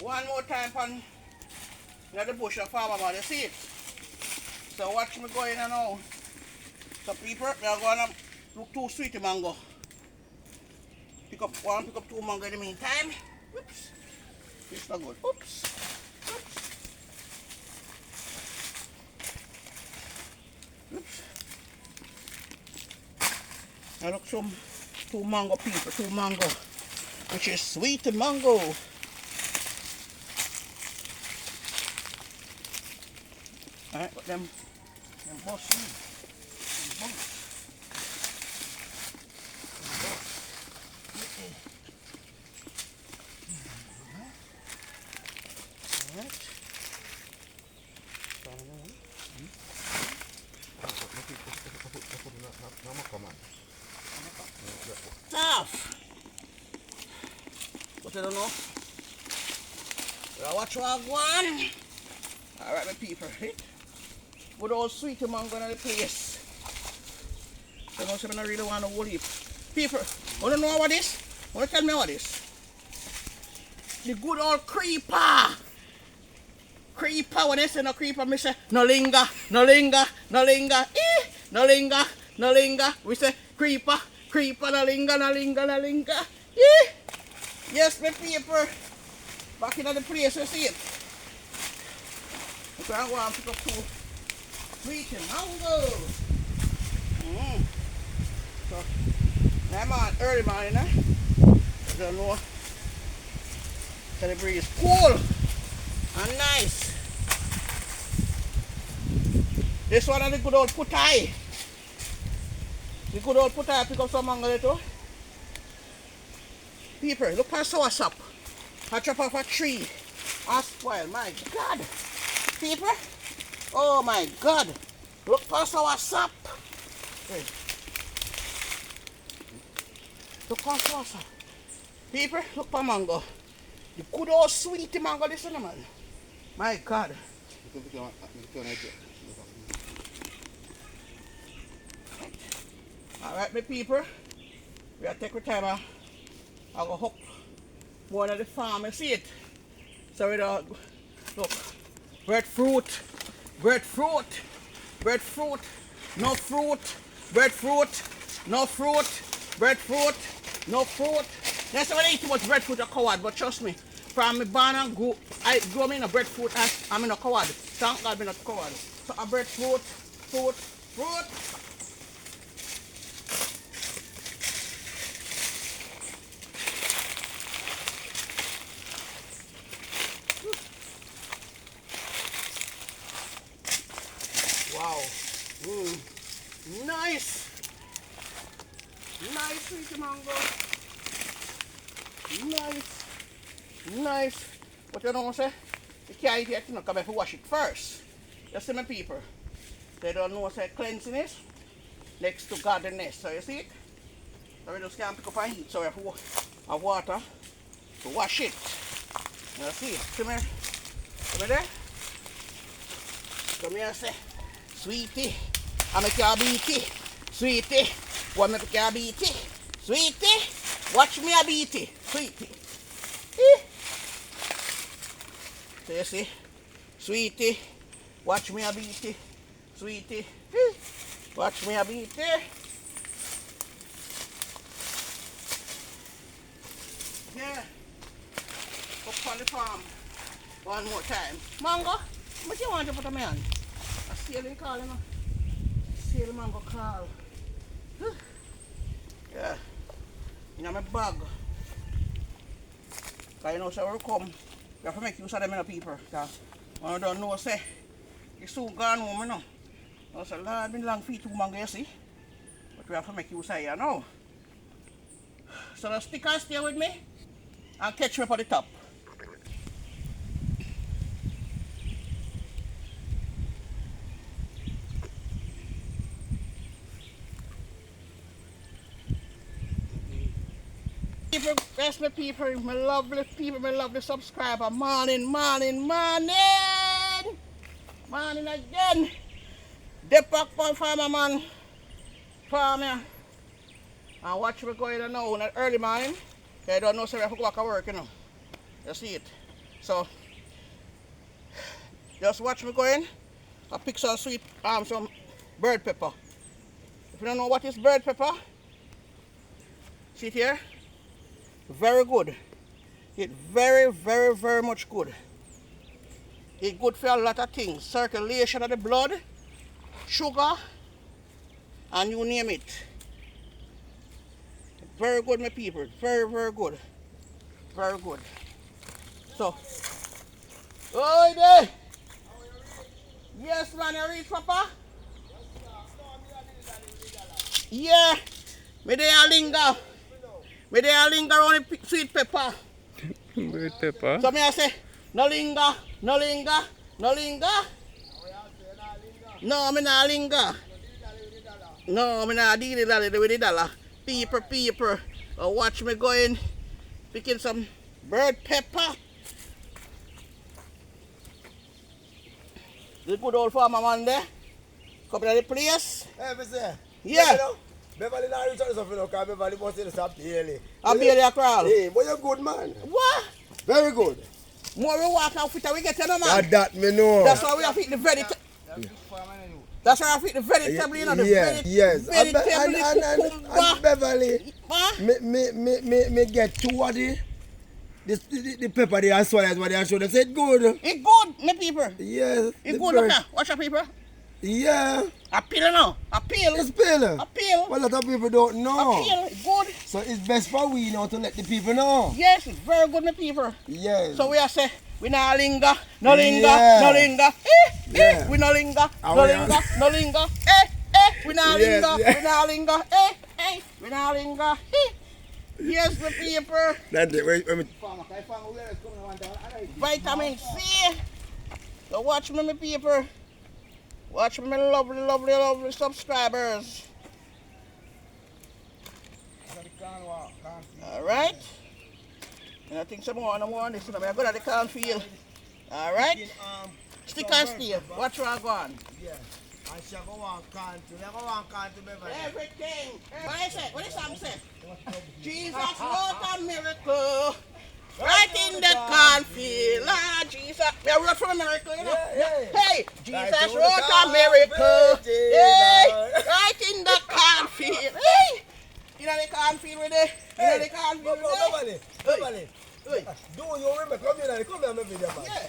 One more time on the bush of farmer man, you see it? So watch me going now. So people, we are going to look two sweetie mango. Pick up two mango in the meantime. Oops. It's not good. Oops. Oops. Oops. I look some two mango people, two mango. Which is sweet mango. Alright, but them bust in. Them bust. Tough. But I don't know. I watch what I want. Alright, my people. Good old sweet mango in the place. So now I don't really want to hold it. People, you don't know what this? You tell me what this? The good old creeper. Creeper, when they say no creeper, I say no linger, no linger, no linger, no linger, no linger. We say creeper, creeper, no linger, no linger, no linger. Yes, my people. Back in the place, you see it. So I want to pick up two sweet mango. So, I'm on early morning, I don't know. So the breeze is cool and nice. This one is the good old putai. The good old putai, pick up some mango little. People, look at sour sap. I chop off a tree. I spoil, my God. People, oh my God. Look at sour sap. Hey. Look at sour sap. People, look at mango. The good old sweet mango, this one, man. My God. Alright, my people. We are taking time. I go hook one of the farm, you see it? So we don't look. Breadfruit, breadfruit, breadfruit, no fruit, breadfruit, no fruit, breadfruit, no fruit. That's why I eat too much breadfruit a coward, but trust me, from me born and grow, I grow me in a breadfruit and I'm in a coward. Thank God I'm not a coward. So a breadfruit, fruit, fruit. Wow. Nice. Nice sweet mango. Nice. Nice. But you know what I'm saying? You can't eat it, you know, because I have to wash it first. You see my people? They don't know what cleansing is next to godliness. So you see it? So we just can't pick up and heat. So we have to have water to wash it. You see it? See me? See me there? Come here, say. Sweetie, I make you beat it. Sweetie, what make you beat it? Sweetie, watch me a beat it. Sweetie. So you see, sweetie, watch me a beat it. Sweetie, watch me a beat it. Yeah, up on the farm. One more time. Mango, what you want to put on me on? I see you call him. See the mango call. Yeah. In my bag. Because you know, so we come. We have to make use of them in the people. Because I don't know, say, it's soon gone home, you know. I said, Lord, been long feet too mango, you see. But we have to make use of it, you know. So just stick and stay with me and catch me up at the top. People, that's my people, my lovely people, my lovely subscriber. Morning, morning, morning! Morning again! Dip back on farmer man. Farmer. And watch me going now in the early morning. I don't know, so I have to go back to work, you know. You see it? So just watch me going. I pick some sweet, some bird pepper. If you don't know what is bird pepper, see it here? Very good. It's very, very, very much good. It's good for a lot of things. Circulation of the blood, sugar, and you name it. Very good, my people. Very, very good. Very good. So, oh, there. Yes, man, you read, Papa? Yeah. Me there linger. Me there linger on the sweet pepper. Bird pepper. So me I say, no linger, no linger, no linger. No, me not linger. No, me not deal with the dollar. People. Watch me going, picking some bird pepper. The good old farmer man there. Coming to the place. Hey, Mr. Yeah. Beverley not reach out to something because Beverley must say stop daily. I barely a crawl. Hey, but you're good, man. What? Very good. More we walk out fit we get to no man. That me know. That's why we have to eat the vegetable. That's why I eat the vegetable, you know, the yes. vegetable, And Beverley, me get two of the pepper they are swallowed what they are showing. They said good. It's good, my people. Yes. It's good, look here. Watch your people. Yeah. A peel now. A peel. It's peel. A peel. Well, a lot of people don't know. A peel. It's good. So it's best for we now to let the people know. Yes, it's very good, my people. Yes. So we are say, we not linger, no linger, Yeah. no linger. Yeah. We no linger, Oh, no yeah. linger, no linger. We not Yes, linger, yeah. we not linger. We not linger. Yes, my people. That's it. Wait. Vitamin C. So watch me, my people. Watch me, my lovely, lovely, lovely subscribers. Alright. And I think some more on this. I'm good at the cornfield. Alright. Stick and stay. Watch where I go on. Yeah. I shall go on country. I go on country, Beverley. Everything. What I say? What the song say? Jesus wrote a miracle. Right in the cornfield, Lord Jesus. We are from America, you know. Yeah. Hey, Jesus wrote a miracle. Hey, right in the cornfield. Hey, you know the cornfield with it. You know the cornfield with it. Beverley. Hey. Do you remember? Come here, my video, man. Yeah.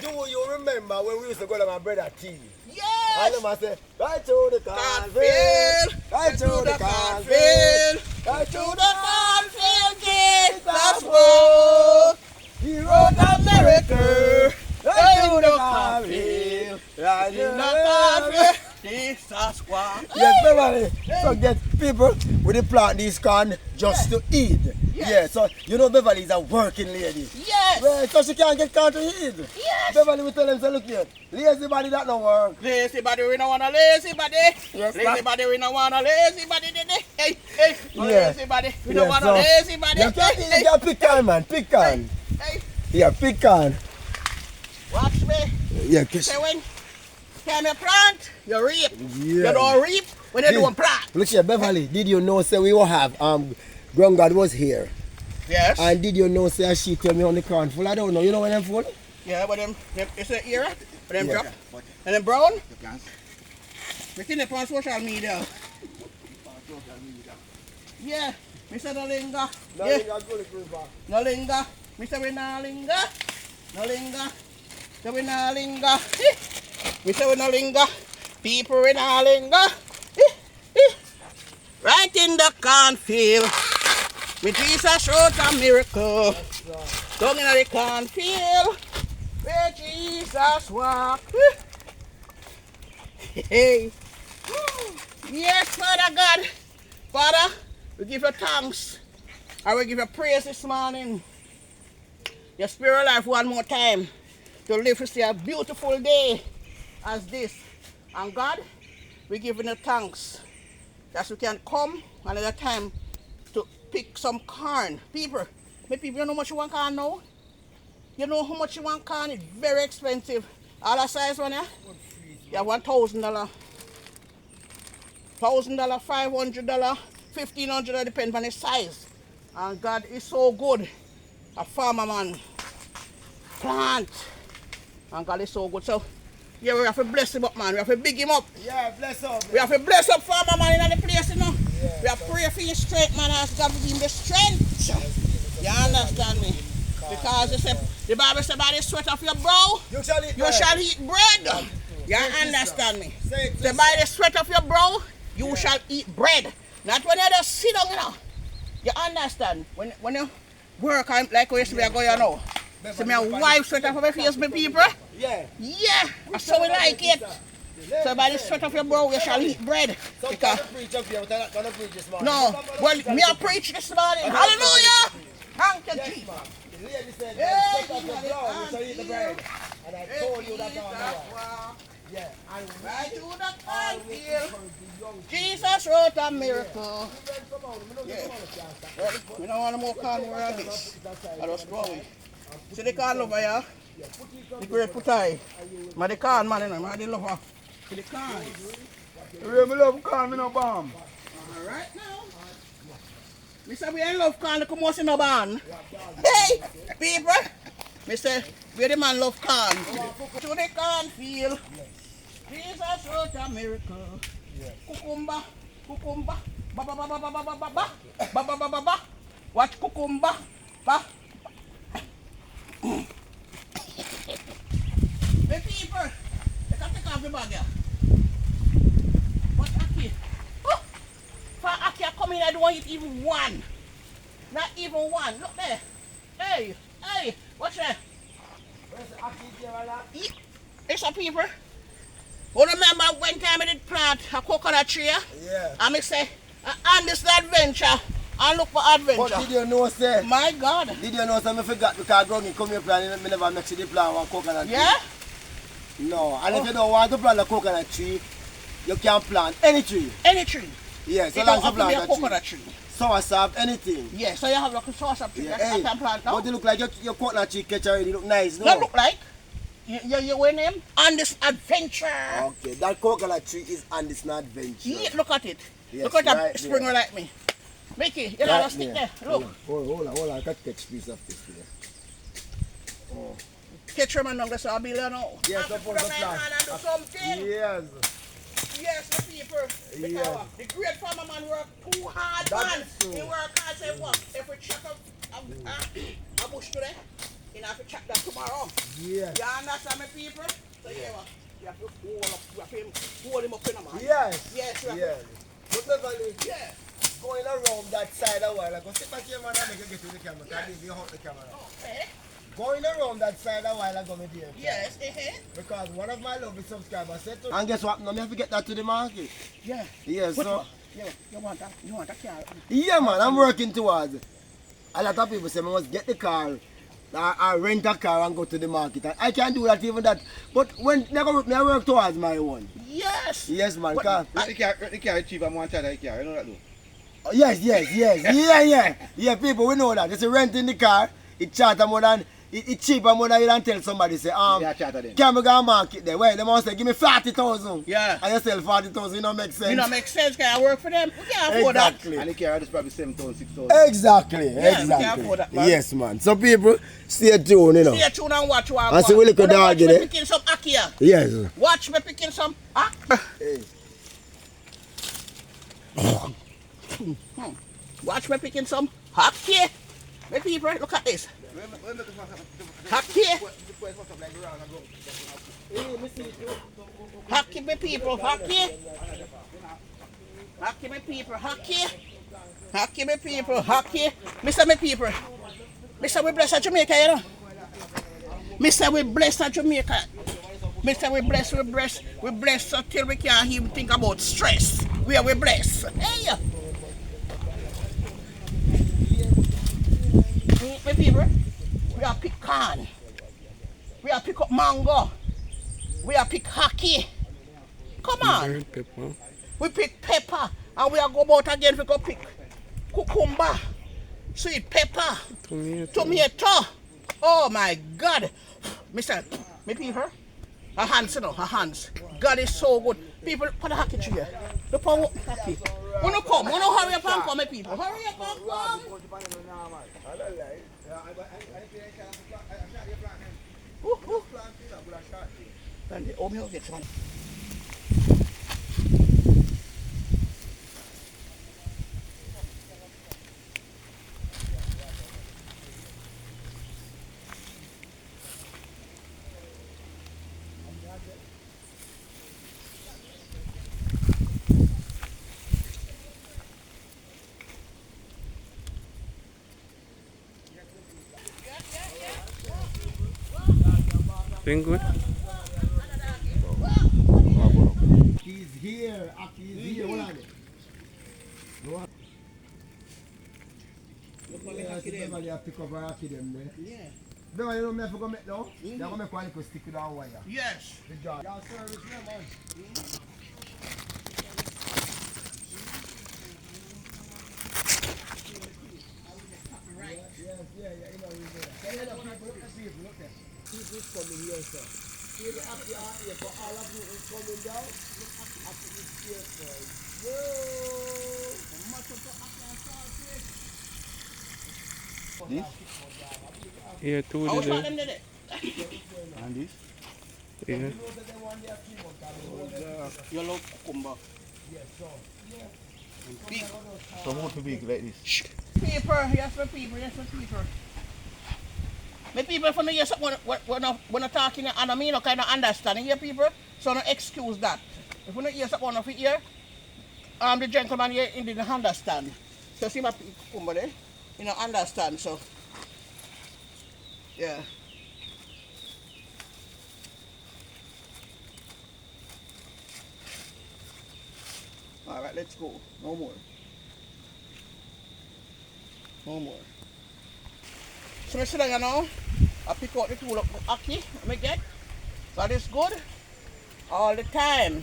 Do you remember when we used to go to my brother tea? Yes. And I say, right to the cornfield. Cornfield. Right to the cornfield. Cornfield. Right To to the the cornfield, Jesus walked. He Wrote a miracle. Right To to the the cornfield. cornfield. Right In to the the cornfield, Jesus walked. Yes, Beverley. So get people with the plant these corn just to eat. Yes. Yeah, so you know Beverley is a working lady. Yes. Well, so she can't get corn to eat. Yes. Beverley will tell them, say, look here, lazy body that don't work. Lazy body, we don't want a lazy body. Yes, Lazy ma'am. body, we don't want a lazy body. Hey, no Yeah. lazy body, we don't Yeah, want so a lazy body. You can pick on, man, pick on. Hey, Yeah, pick on. watch me. Yeah, Say when can you plant, you reap. Yeah. You don't reap when you don't plant. Look here, Beverley, did you know, say, we will have, Grandad was here. Yes. And did you know, say, she tell me on the corn full? I don't know, you know when I'm full? Yeah, but them it's an era, but them Yeah. drop. And then brown. We think they on social media. Yeah, Mr. Nolinga. Yeah. No linger. Mr. We no linger. No linger. So we no linger. Mr. We no linger. People we no linger. Right in the cornfield. Me Jesus wrote a miracle. Down in the cornfield. Where Jesus walked. Hey. Yes, Father God. Father, we give you thanks. I will give you praise this morning. Your spirit life one more time to live to see a beautiful day as this. And God, we give you thanks that we can come another time to pick some corn. People, you know how much you want corn now? You know how much you want corn? It's very expensive. All the size one, yeah? Yeah, $1,000. $1,000, $500, $1,500, depends on the size. And God is so good. A farmer man. plant. And God is so good. So, yeah, we have to bless him up, man. We have to big him up. Yeah, bless up. We have to bless up farmer man in the place, you know. Yeah, We have to pray for your strength, man. Ask God to give him the strength. You understand me? Because the Bible says by the sweat of your brow, You shall eat you bread. shall eat bread. You understand me? Say it, So by the sweat of your brow, you shall eat bread. Not when you just sit down, you know. You understand? When you work like we go, you know. So my wife sweat off my face, my people. Yeah. Yeah, that's how we like it. So by the sweat of your brow, you shall eat bread. Because Preach up here, but I'm not going to preach this morning. no, well, me I preach this morning. Hallelujah! Thank you, Jesus. The lady said, Hey, "Sweat of the brow, you shall eat the bread." And I told you that on wow. Yeah. And Right to the cornfield. Jesus wrote a miracle. Yeah. Well, we don't want no more corn more of this. I just throw away. See the corn over here? The great putai. Ma the corn man, you know, ma the lover. See the corn. me love corn, me no bomb. Alright now. Me say we ain't love corn, come on in the barn. Hey, people. Me say, we the man love corn. To the cornfield. Jesus wrote a miracle. Cucumber, cucumber, ba ba ba ba ba ba ba ba ba ba ba ba ba ba. What cucumber? Ba. The people, they can take off the bag here. What Aki? Oh, for Aki come in, I don't want it even one. Not even one. Look there. Hey, hey, what's that? It's a people. You remember one time I did plant a coconut tree? Yeah. And I say, and this adventure, and look for adventure. But did you know, sir? My God. Did you know, sir, I forgot because growing come here plant, me never make sure the plant one coconut tree. Yeah? No, and if you don't want to plant a coconut tree, you can plant any tree. Any tree. Yes, so It long don't as you have to be a plant a coconut tree. tree. Soursop, anything. Yeah, so you have like a sauce up tree Yeah, that hey, I can plant now. but it look like your coconut tree catch already look nice, no? What look like? You win him on this adventure. Okay, that coconut tree is on this adventure. Yeah, look at it. Yes, look at that right springer there. like me. Mickey, you know, Right stick there. there. Look. Hold on, I can't catch piece of this here. Oh. Catch him and don't go be there now. Yes, I'm of course, put the my plant. hand and do something. Yes. Yes, the people. Because Yes. the great farmer man work too hard, That's man. true. He work hard, say what? If we chop up a bush today, you have to chop that tomorrow. Yes. You understand me, people? So yeah, what? You have to hold him up in a man. Yes. Yes, you have Yes. But Beverley, to. Yeah. going around that side a while ago, sit back here, man, and make you get to the camera. Because you hold the camera. Okay. Going around that side a while ago, my dear. Yes, Because one of my lovely subscribers said to me. And guess what? Now, me have to get that to the market. Yeah. Yes, What so. one? Yeah, you want that? You want that car? Yeah, man, I'm working towards it. A lot of people say I must get the car, I rent a car and go to the market. And I can't do that, even that. But when I work towards my one. Yes. Yes, man. But- Car. The car cheap and one charge the car, you know that though? Yes. Yeah, people, we know that. It's a rent in the car. It charter more than, it's cheaper more than you can tell somebody, say, Yeah, charter then. can we go to market there? Well, they must say, give me 40,000. Yeah. And you sell 40,000, you know, make sense. You know, make sense. Can I work for them? We can't afford Exactly. And the car is probably 7,000, 6,000. Exactly. we can't afford that, man. Yes, man. So people, stay tuned, you know. that. Stay tuned and watch what I see we look at dog, watch me you know. picking some akia. Yes. Watch me picking some Hey. Watch me picking some akia. My people, look at this. Akia. Akia, my people. Akia. Akia, my people. Akia. Akia, my people. Akia. Mr. My people. Mr. We bless at Jamaica, you know. Mr. We bless at Jamaica. Mr. We bless until we can't even think about stress. We bless. Hey! My people, we are pick corn. We are pick up mango. We are pick hockey. Come on. Pepper. We pick pepper. And we are go about again we go pick cucumber, sweet pepper, tomato. Oh my God. Mr. My people, her hands, you know, her hands. God is so good. People, put a hockey tree here. The power hockey. Wanna come, wanna hurry up and come, my people. Hurry up and come. And the oatmeal gets one. Doing good. He's here. He's here. Hold on. Look what Yeah, Aki them. Beverley have pick up Aki them there. Yeah. Beverley, you know me have to go make now? They're going to make one little stick with that wire. Yes. The job. Y'all service there, man. Yes, yeah, you know he's there. Tell you the people, look there. People is coming here, sir. See the Aki are here, for all of you who's coming down, Aki is here for you. This? Yeah, two How much there. them did it? And this? Yeah. Yellow cucumber. Big. So how to big like this? Paper, yes for paper, yes for paper. My people from the yes when I talking and I mean no kind of understanding here people, so no excuse that. If we not hear something of it here, the gentleman here he didn't understand. So see my cucumber there, you know understand so yeah. Alright, let's go. No more. No more. So I sit down now, I pick out the tool of the Aki I get. That is good all the time.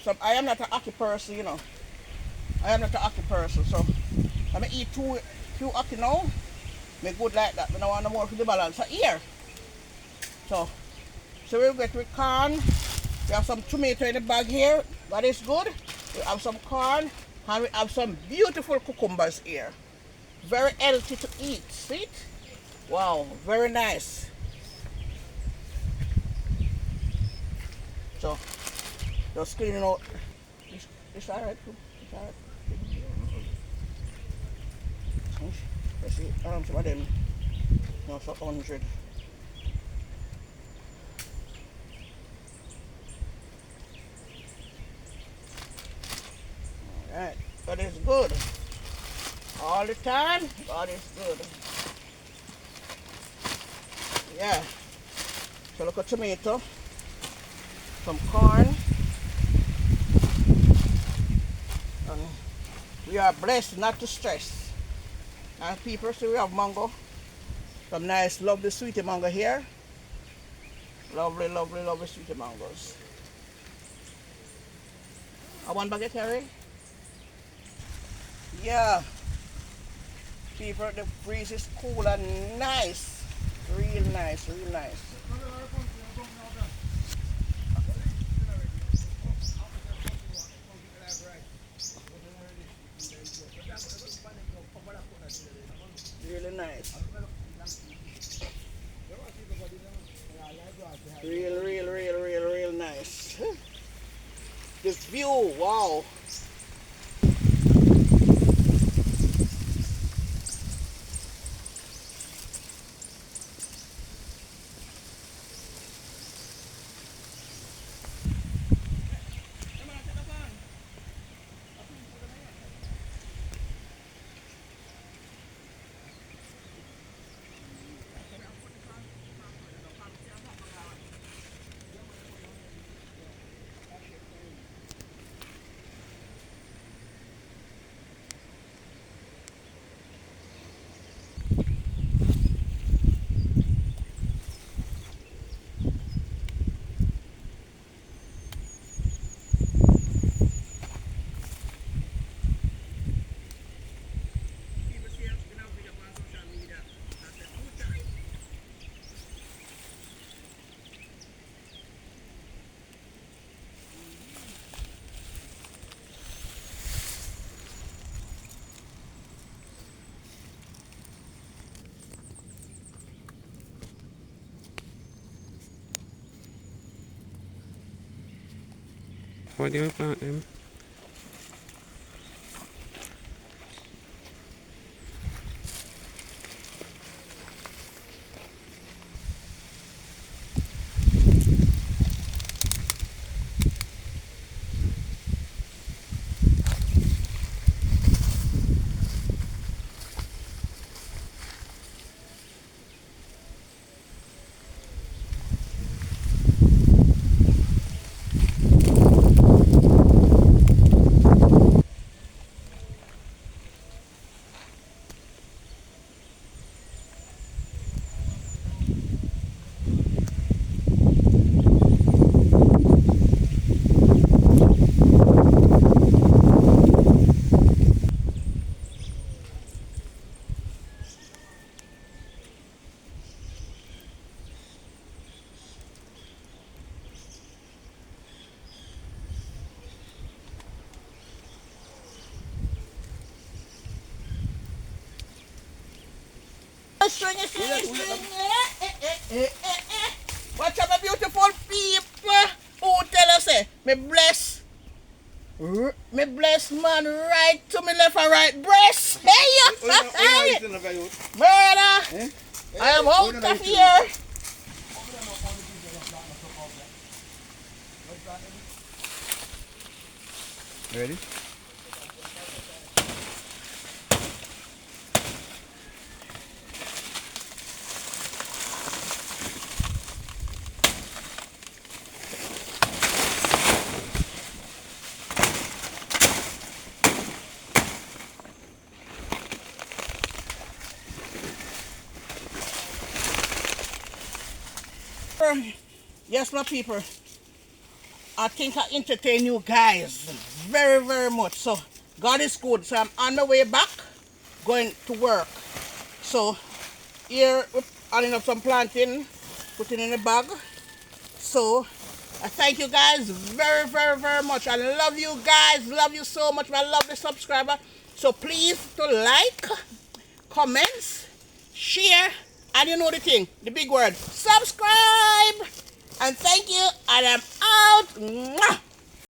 So I am not an Aki person, you know. I am not an Aki person, so I eat two Aki now. Make good like that. I don't want no more for the balance of here. So we'll get with corn. We have some tomato in the bag here. That is good. We have some corn and we have some beautiful cucumbers here. Very healthy to eat. See it? Wow, very nice. So, just cleaning out. It's alright too. It's alright. Let's see, some of them. No, so 100. Alright, that is good. All the time, that is good. Yeah. So look at tomato, some corn, and we are blessed not to stress. And people, so we have mango, some nice, lovely sweetie mango here. Lovely, lovely, lovely sweetie mangoes. I want baguette, Harry? Yeah. People, the breeze is cool and nice. Real nice, real nice. Really nice. Real nice. This view, wow. What do you plant them? Watch out, my beautiful people. Who tell us, me bless. Me bless man right to me left and right breast. Hey, you. Brother, I am out of here. Ready? Yes, my people. I think I entertain you guys very, very much. So, God is good. So, I'm on the way back, going to work. So, here, we're adding up some planting, putting in a bag. So, I thank you guys very, very, very much. I love you guys. Love you so much. I love the subscriber. So, please to like, comments, share, and you know the thing, the big word, subscribe. And thank you, and I'm out. Mwah!